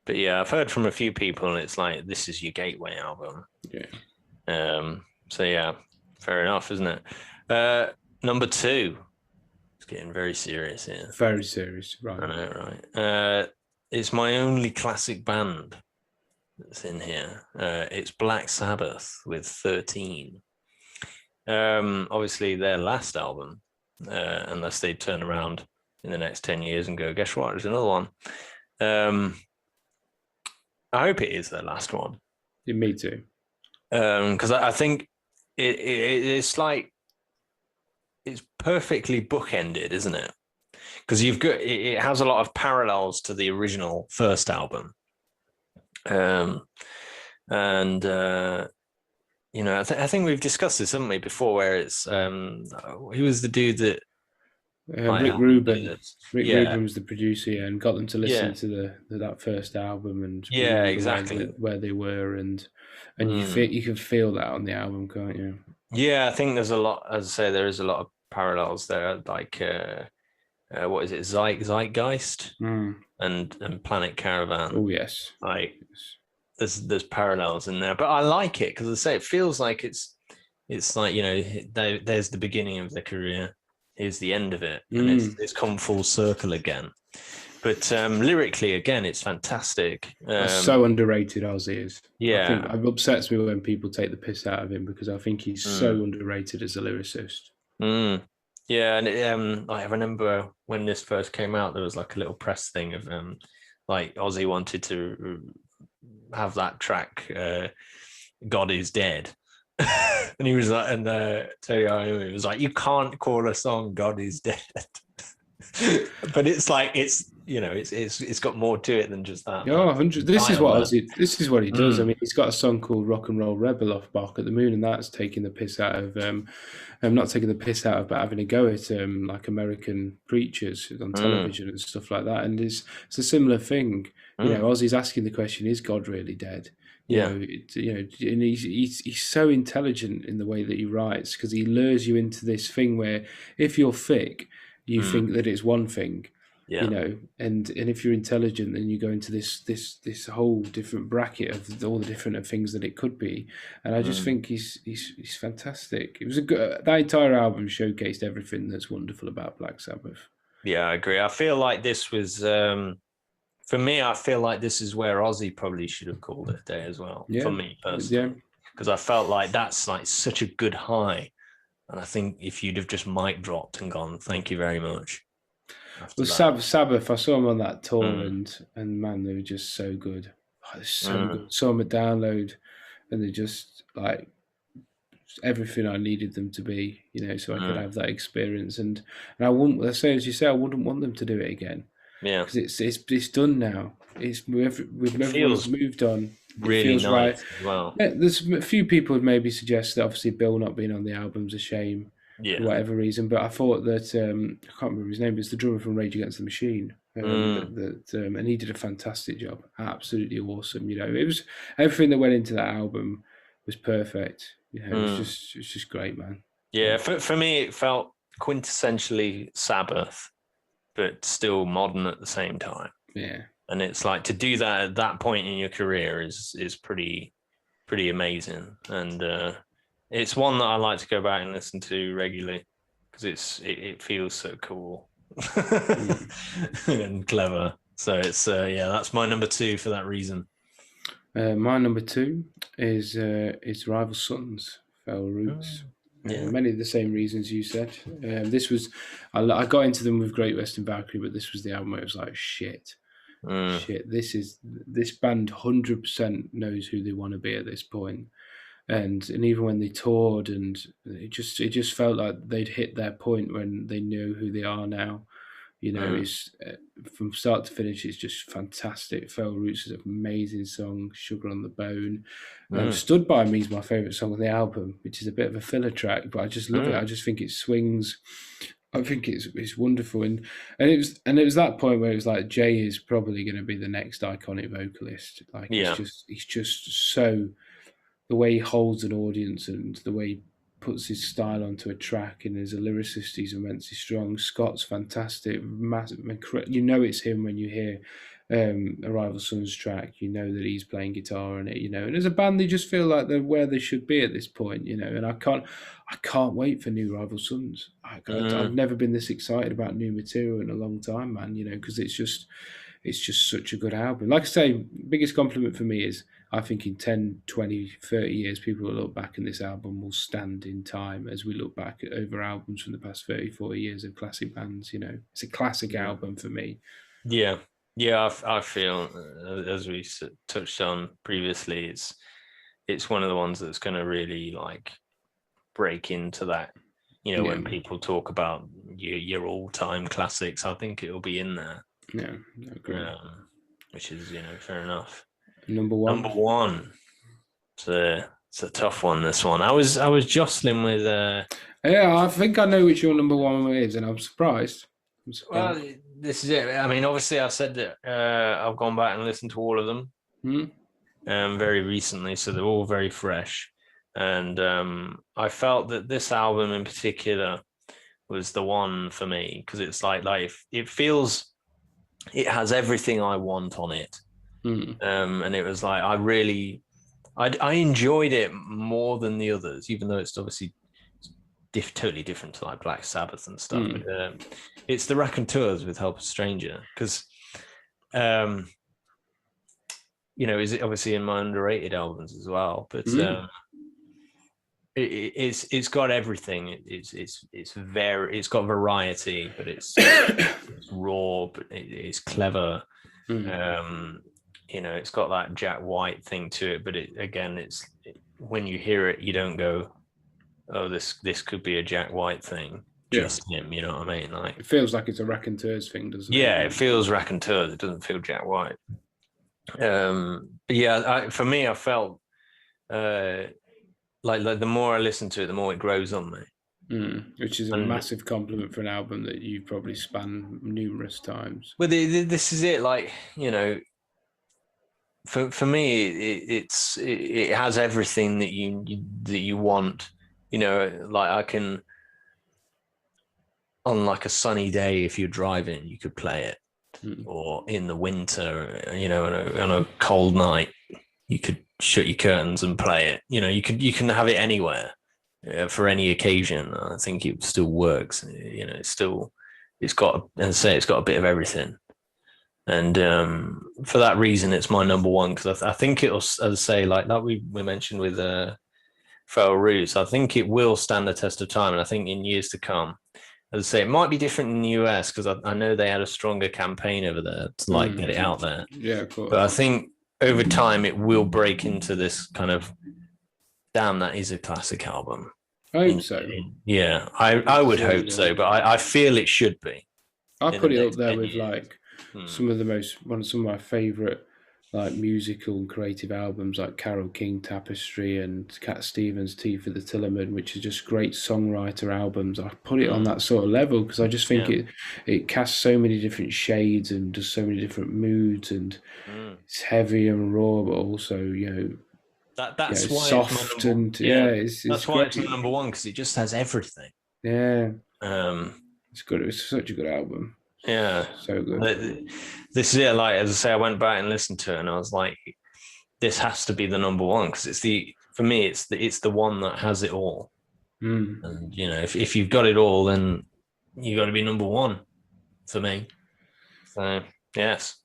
But yeah, I've heard from a few people, and it's like, this is your gateway album. Yeah. So yeah, fair enough, isn't it? Number 2. It's getting very serious here. Very serious, right? I know, right? It's my only classic band that's in here. It's Black Sabbath with 13. Obviously their last album, unless they turn around in the next 10 years and go, guess what? There's another one. I hope it is their last one. Yeah, me too. Because I think it's like it's perfectly bookended, isn't it? Because it has a lot of parallels to the original first album, I think we've discussed this, haven't we, before? Where it's who was the dude that Like Rick how Rubin. Rick yeah, Rubin was the producer, yeah, and got them to listen yeah, to that first album and yeah, remember exactly. where they were, and Mm. you can feel that on the album, can't you? Yeah, I think there's a lot, as I say, there is a lot of parallels there, like what is it, Zeitgeist Mm. and Planet Caravan. Oh yes. Like Yes. there's parallels in there, but I like it because I say it feels like it's like, you know, there's the beginning of the career, here's the end of it, and Mm. it's come full circle again. But lyrically, again, it's fantastic. So underrated Ozzy is. I think Yeah. it upsets me when people take the piss out of him because I think he's Mm, so underrated as a lyricist. mm. Yeah, and I remember when this first came out, there was like a little press thing of like Ozzy wanted to have that track, God is Dead. And he was like, and Tony Iommi was like, you can't call a song God is Dead. But it's like, it's, you know, it's got more to it than just that 100. This is title what there. Ozzy. This is what he does. I Mm, mean, he's got a song called "Rock and Roll Rebel" off "Bark at the Moon," and that's taking the piss out of. Not taking the piss out of, but having a go at like American preachers on mm, television and stuff like that. And it's a similar thing. You know, mm. Ozzy's asking the question: Is God really dead? Yeah. And he's so intelligent in the way that he writes because he lures you into this thing where if you're thick, you Mm, think that it's one thing, yeah. and if you're intelligent, then you go into this whole different bracket of all the different things that it could be. And I just Mm. think he's fantastic. It was a good, that entire album showcased everything that's wonderful about Black Sabbath. Yeah, I agree. I feel like this was for me, I feel like this is where Ozzy probably should have called it a day as well, for Yeah, me yeah. personally. Because I felt like that's like such a good high. And I think if you'd have just mic dropped and gone, thank you very much Well, after that. Sabbath, I saw them on that tour, Mm, and man, they were just so good. Oh, they're so mm, good. Saw them at Download, and they're just like everything I needed them to be, so I could mm. have that experience. And I wouldn't, let's say as you say, I wouldn't want them to do it again Yeah. because it's done now. It Everyone's feels moved on. It really feels right. nice as well. Yeah, there's a few people would maybe suggest that obviously Bill not being on the album's a shame for Yeah. whatever reason, but I thought that I can't remember his name, but it's the drummer from Rage Against the Machine. Mm, And he did a fantastic job, absolutely awesome. It was everything that went into that album was perfect. mm. It was just great, man. Yeah. For me, it felt quintessentially Sabbath, but still modern at the same time. Yeah, And it's like to do that at that point in your career is pretty amazing, and it's one that I like to go back and listen to regularly because it feels so cool mm. and clever. So it's yeah, that's my number two for that reason. My number two is Rival Sons, Fell Roots. Mm, yeah. Many of the same reasons you said. This was, I got into them with Great Western Valkyrie, but this was the album where it was like shit. Mm, Shit, this band 100% knows who they want to be at this point, and even when they toured, and it just felt like they'd hit their point when they know who they are now. mm, Is from start to finish, it's just fantastic. Fell Roots is an amazing song. Sugar on the Bone, mm, Stood by Me is my favorite song on the album, which is a bit of a filler track, but I just love it. I mm. just think it swings. I think it's wonderful, and it was that point where it was like Jay is probably going to be the next iconic vocalist. Like Yeah. he's just so, the way he holds an audience and the way he puts his style onto a track, and as a lyricist he's immensely strong. Scott's fantastic, massive. It's him when you hear a Rival Sons track. You know that he's playing guitar on it. And as a band, they just feel like they're where they should be at this point. And I can't wait for new Rival Sons. I've Mm, never been this excited about new material in a long time, man. Because it's just such a good album. Like I say, biggest compliment for me is I think in 10, 20, 30 years, people will look back and this album will stand in time as we look back at over albums from the past 30, 40 years of classic bands. It's a classic yeah. album for me. Yeah. Yeah. I feel as we touched on previously, it's one of the ones that's going to really like break into that. Yeah, When people talk about your all-time classics, I think it'll be in there, yeah, I agree. which is fair enough. Number Number one. one, so It's a tough one. This one. I was jostling with. Yeah, I think I know which your number one is, and I'm surprised. I'm Well, surprised. this is it. I mean, obviously, I said that I've gone back and listened to all of them Hmm? very recently, so they're all very fresh. And I felt that this album in particular was the one for me because it's like it feels it has everything I want on it. Hmm. And it was like I enjoyed it more than the others, even though it's obviously totally different to like Black Sabbath and stuff. Hmm. But it's the Raconteurs with Help a Stranger because um, is it obviously in my underrated albums as well. But Hmm. it's got everything. It's got variety, but it's raw, but it's clever. Hmm. Um, it's got that Jack White thing to it, but when you hear it, you don't go, "Oh, this could be a Jack White thing." Yeah, Just him, you know what I mean? Like, it feels like it's a Raconteurs thing, doesn't it? yeah, it feels Raconteurs. It doesn't feel Jack White. But yeah, for me, I felt uh, like the more I listen to it, the more it grows on me. Which is a And massive compliment for an album that you've probably spanned numerous times. but this is it. Like, for me, it has everything that you want. Like I can on like a sunny day, if you're driving, you could play it, Mm. or in the winter, on a cold night, you could shut your curtains and play it. You can have it anywhere for any occasion. I think it still works. As I say, it's got a bit of everything. And for that reason, it's my number one because I think it'll, as I say, like that we mentioned with Feral Roots, I think it will stand the test of time. And I think in years to come, as I say, it might be different in the US because I know they had a stronger campaign over there to like get it out there. Yeah, of But I course. think over time it will break into this kind of damn, that is a classic album. I hope so. Yeah, I would hope so, but I feel it should be I in the put it up next there 10 with years. like Hmm. some of my favorite like musical and creative albums like Carole King Tapestry and Cat Stevens Tea for the Tillerman, which are just great songwriter albums. I put it on Hmm. that sort of level because I just think Yeah. it casts so many different shades and does so many different moods, and Hmm. it's heavy and raw but also That's why it's my soft, number. and yeah, Yeah, it's that's why great. it's my number one because it just has everything. Yeah, Um, it's good. It's such a good album. yeah, So good. this is it. Like as I say, I went back and listened to it, and I was like, this has to be the number one because for me, it's the one that has it all. Mm. And if you've got it all, then you got to be number one for me. So yes,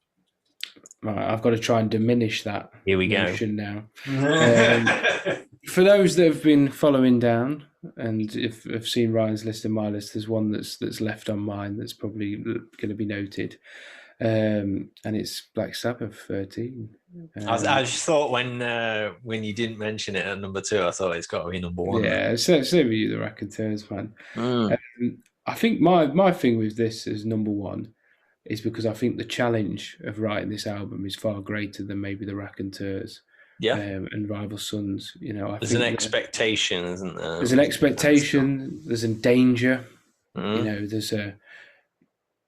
Right, I've got to try and diminish that here we go. notion now. For those that have been following down and if have seen Ryan's list and my list, there's one that's left on mine that's probably going to be noted, and it's Black Sabbath 13. I just thought when you didn't mention it at number two, I thought it's got to be number one. Yeah, same with you, the Racketeers, man. Mm. I think my thing with this as number one is because I think the challenge of writing this album is far greater than maybe the Raconteurs Yeah, and Rival Sons. I there's an think that expectation, isn't there? there's an expectation, there's a danger. Mm.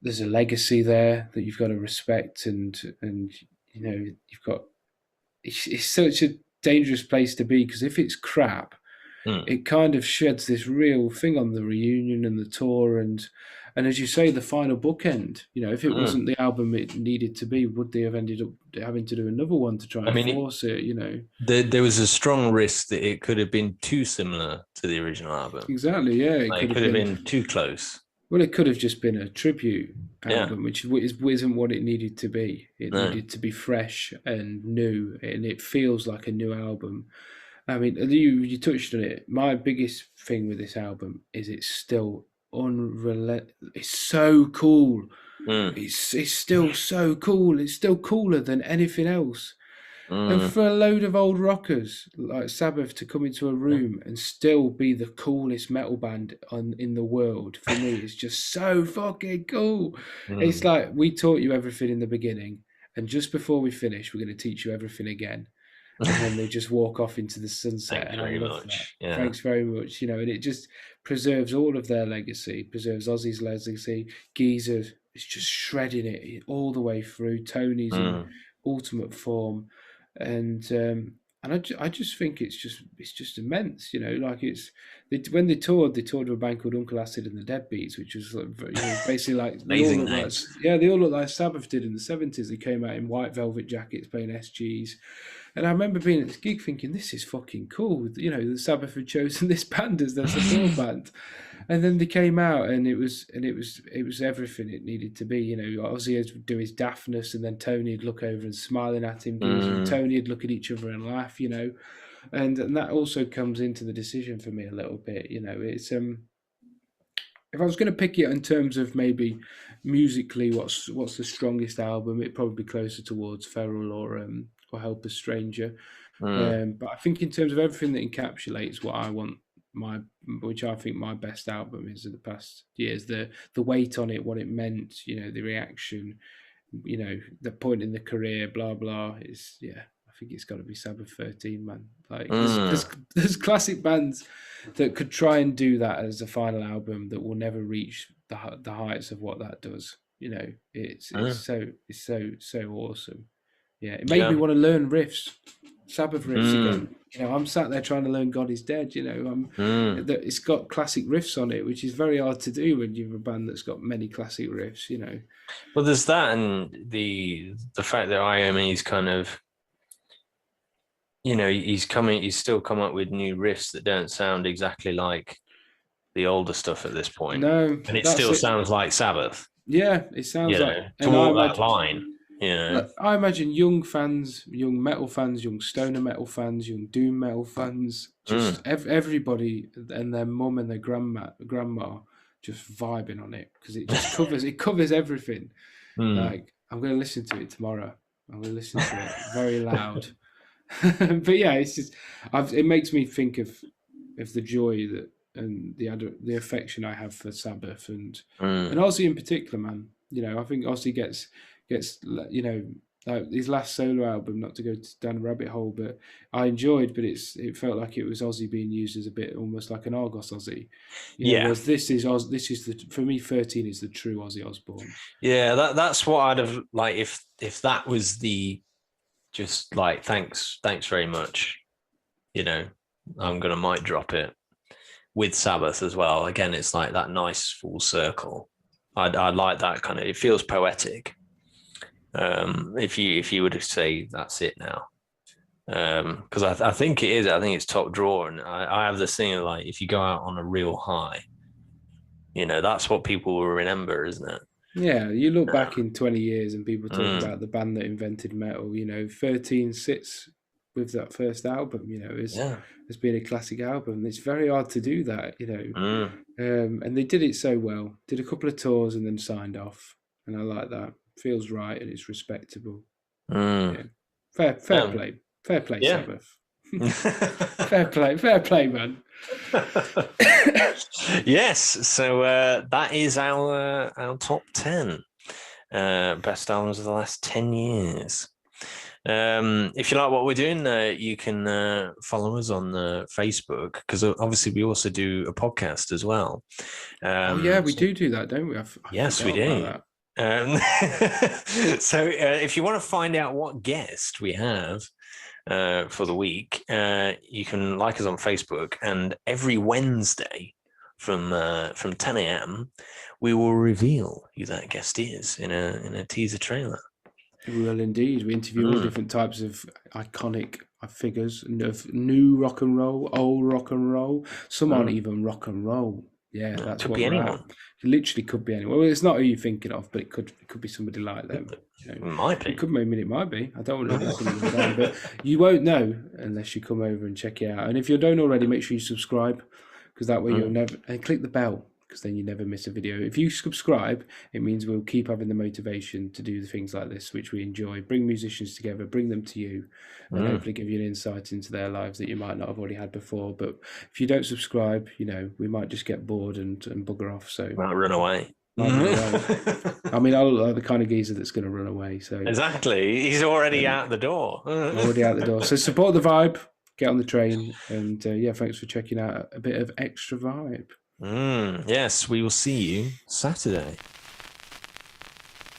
There's a legacy there that you've got to respect, and you've got it's such a dangerous place to be because if it's crap, Mm. it kind of sheds this real thing on the reunion and the tour, and as you say, the final bookend. If it Mm. wasn't the album it needed to be, would they have ended up having to do another one to try I and mean, force it? there was a strong risk that it could have been too similar to the original album. Exactly. Yeah, it Like, could it have could have been. been too close. Well, it could have just been a tribute Yeah. album, which isn't what it needed to be. It No. needed to be fresh and new, and it feels like a new album. I mean, you touched on it. My biggest thing with this album is it's still unrelenting. It's so cool. Mm. It's still so cool. It's still cooler than anything else. And Mm. for a load of old rockers like Sabbath to come into a Yeah. room and still be the coolest metal band in the world, for me, is just so fucking cool. It's Mm. like we taught you everything in the beginning, and just before we finish, we're going to teach you everything again. and then they just walk off into the sunset, Thanks and I very love that. much. Yeah. Thanks very much. And it just preserves all of their legacy, preserves Ozzy's legacy. Geezer is just shredding it all the way through. Tony's in ultimate form, and I just think it's just immense. Like when they toured with a band called Uncle Acid and the Deadbeats, which was basically like Amazing names. they all look like Sabbath did in the 70s. They came out in white velvet jackets playing SGs. And I remember being at this gig thinking, this is fucking cool. The Sabbath had chosen this band as their support band. And then they came out, and it was everything it needed to be. Ozzy would do his daftness, and then Tony would look over and smiling at him. Geezer and Tony would look at each other and laugh. And that also comes into the decision for me a little bit. It's if I was going to pick it in terms of maybe musically, what's the strongest album? It'd probably be closer towards Feral or Help a Stranger. But I think in terms of everything that encapsulates what I want, which I think my best album is of the past years, the weight on it, what it meant, the reaction, the point in the career, blah blah. I think it's got to be Sabbath 13, man. Like there's classic bands that could try and do that as a final album that will never reach the heights of what that does. It's so awesome. Yeah, it made me want to learn riffs, Sabbath riffs again. I'm sat there trying to learn God Is Dead. It's got classic riffs on it, which is very hard to do when you have a band that's got many classic riffs. Well, there's that, and the fact that IME's kind of, he's still come up with new riffs that don't sound exactly like the older stuff at this point. No, and it still sounds like Sabbath. Yeah, it sounds like to walk that line. I imagine young fans, young metal fans, young stoner metal fans, young doom metal fans, just everybody and their mum and their grandma just vibing on it, because it just covers everything. Like, I'm going to listen to it tomorrow. I'm going to listen to it very loud. But yeah, it's just it makes me think of the joy that and the affection I have for Sabbath and Ozzy in particular, man. I think Ozzy gets his last solo album, not to go down a rabbit hole, but I enjoyed, but it felt like it was Ozzy being used as a bit almost like an Argos Ozzy. Whereas this is for me, 13 is the true Ozzy Osbourne. Yeah, that's what I'd have like if that was the just like thanks very much. I'm gonna mic drop it with Sabbath as well. Again, it's like that nice full circle. I like that kind of. It feels poetic. If you were to say that's it now, because I think it is. I think it's top drawer, and I have this thing of like, if you go out on a real high, that's what people will remember, isn't it? Yeah, you look back in 20 years and people talk about the band that invented metal. 13 sits with that first album. It's been a classic album. It's very hard to do that. And they did it so well. Did a couple of tours and then signed off, and I like that. Feels right and it's respectable. Yeah. Fair play, yeah. Sabbath. fair play, man. Yes, so that is our top 10 best albums of the last 10 years. If you like what we're doing, you can follow us on Facebook, because obviously we also do a podcast as well. We do that, don't we? Yes, we do. So if you want to find out what guest we have for the week, you can like us on Facebook, and every Wednesday from 10 a.m. we will reveal who that guest is in a teaser trailer. We will indeed. We interview all different types of iconic figures of new rock and roll, old rock and roll. Some aren't even rock and roll. Yeah, that's could be anyone. It literally could be anyone. Well, it's not who you're thinking of, but it could be somebody like them. It might be. It might be. I don't want to put it down, but you won't know unless you come over and check it out. And if you don't already, make sure you subscribe, because that way you'll never, and click the bell, because then you never miss a video. If you subscribe, it means we'll keep having the motivation to do the things like this, which we enjoy. Bring musicians together, bring them to you, and hopefully give you an insight into their lives that you might not have already had before. But if you don't subscribe, we might just get bored and bugger off. So might run away. Might run away. I mean, I look like the kind of geezer that's going to run away. So Exactly. He's already out the door. already out the door. So support the vibe, get on the train, and yeah, thanks for checking out a bit of extra vibe. Yes, we will see you Saturday.